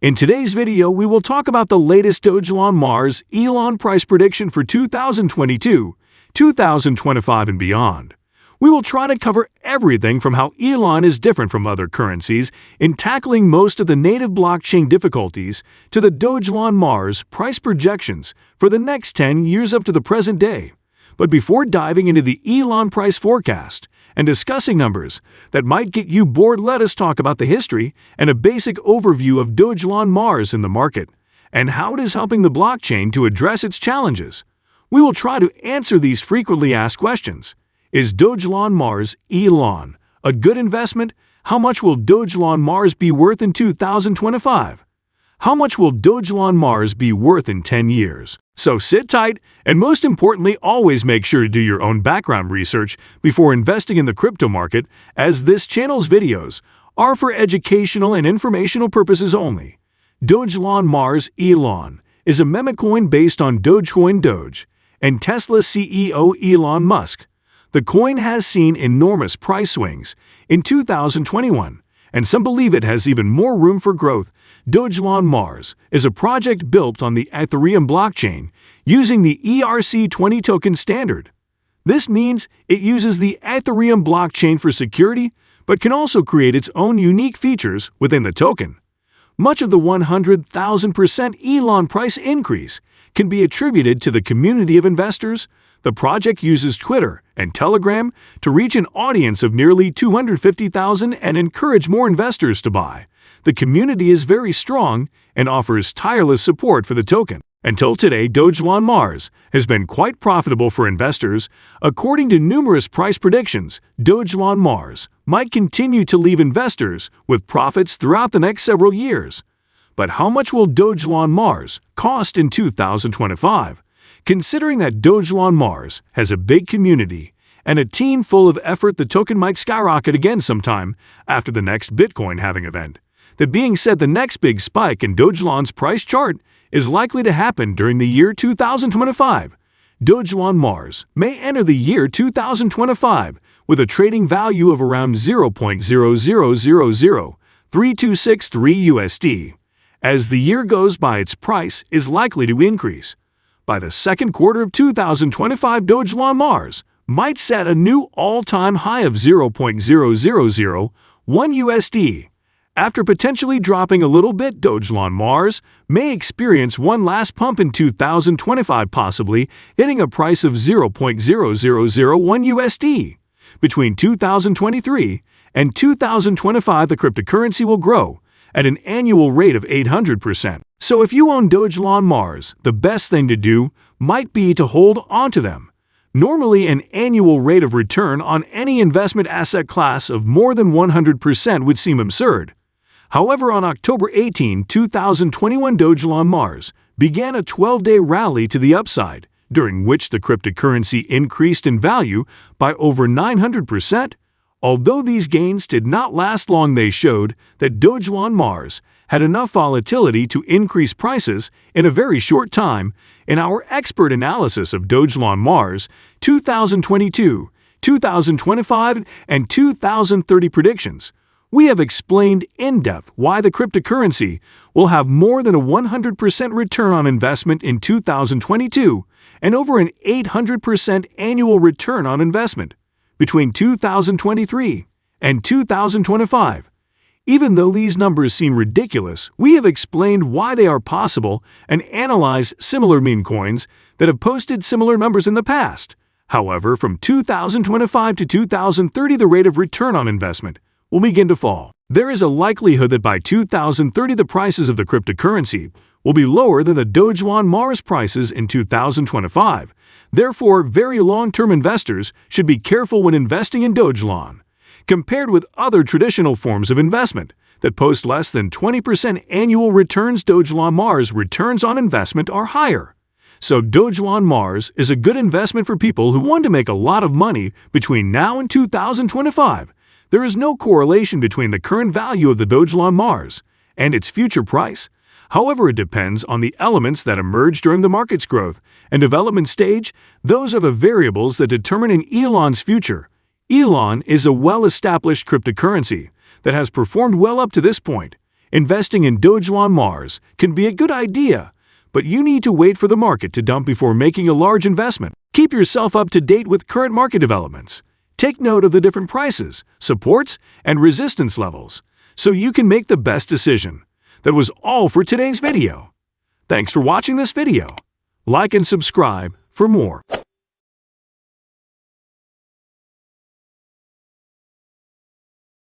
In today's video, we will talk about the latest Dogelon Mars ELON price prediction for 2022, 2025 and beyond. We will try to cover everything from how ELON is different from other currencies in tackling most of the native blockchain difficulties to the Dogelon Mars price projections for the next 10 years up to the present day. But before diving into the ELON price forecast and discussing numbers that might get you bored, let us talk about the history and a basic overview of Dogelon Mars in the market and how it is helping the blockchain to address its challenges. We will try to answer these frequently asked questions. Is Dogelon Mars ELON a good investment? How much will Dogelon Mars be worth in 2025? How much will Dogelon Mars be worth in 10 years? So sit tight, and most importantly, always make sure to do your own background research before investing in the crypto market, as this channel's videos are for educational and informational purposes only. Dogelon Mars ELON is a meme coin based on Dogecoin Doge and Tesla CEO Elon Musk. The coin has seen enormous price swings in 2021, and some believe it has even more room for growth. Dogelon Mars is a project built on the Ethereum blockchain using the ERC20 token standard. This means it uses the Ethereum blockchain for security, but can also create its own unique features within the token. Much of the 100,000% ELON price increase can be attributed to the community of investors. The project uses Twitter and Telegram to reach an audience of nearly 250,000 and encourage more investors to buy. The community is very strong and offers tireless support for the token. Until today, Dogelon Mars has been quite profitable for investors. According to numerous price predictions, Dogelon Mars might continue to leave investors with profits throughout the next several years. But how much will Dogelon Mars cost in 2025? Considering that Dogelon Mars has a big community and a team full of effort, the token might skyrocket again sometime after the next Bitcoin halving event. That being said, the next big spike in Dogelon's price chart is likely to happen during the year 2025. Dogelon Mars may enter the year 2025 with a trading value of around 0.00003263 USD. As the year goes by, its price is likely to increase. By the second quarter of 2025, Dogelon Mars might set a new all-time high of 0.0001 USD. After potentially dropping a little bit, Dogelon Mars may experience one last pump in 2025, possibly hitting a price of 0.0001 USD. Between 2023 and 2025, the cryptocurrency will grow at an annual rate of 800%. So if you own Dogelon Mars, the best thing to do might be to hold onto them. Normally, an annual rate of return on any investment asset class of more than 100% would seem absurd. However, on October 18, 2021, Dogelon Mars began a 12-day rally to the upside, during which the cryptocurrency increased in value by over 900%. Although these gains did not last long, they showed that Dogelon Mars had enough volatility to increase prices in a very short time. In our expert analysis of Dogelon Mars 2022, 2025, and 2030 predictions, we have explained in depth why the cryptocurrency will have more than a 100% return on investment in 2022 and over an 800% annual return on investment between 2023 and 2025. Even though these numbers seem ridiculous, we have explained why they are possible and analyzed similar meme coins that have posted similar numbers in the past. However, from 2025 to 2030, the rate of return on investment will begin to fall. There is a likelihood that by 2030, the prices of the cryptocurrency will be lower than the Dogelon Mars prices in 2025. Therefore, very long-term investors should be careful when investing in Dogelon. Compared with other traditional forms of investment that post less than 20% annual returns, Dogelon Mars returns on investment are higher. So Dogelon Mars is a good investment for people who want to make a lot of money between now and 2025. There is no correlation between the current value of the Dogelon Mars and its future price. However, it depends on the elements that emerge during the market's growth and development stage. Those are the variables that determine an ELON's future. ELON is a well-established cryptocurrency that has performed well up to this point. Investing in Dogelon Mars can be a good idea, but you need to wait for the market to dump before making a large investment. Keep yourself up to date with current market developments. Take note of the different prices, supports, and resistance levels, so you can make the best decision. That was all for today's video. Thanks for watching this video. Like and subscribe for more.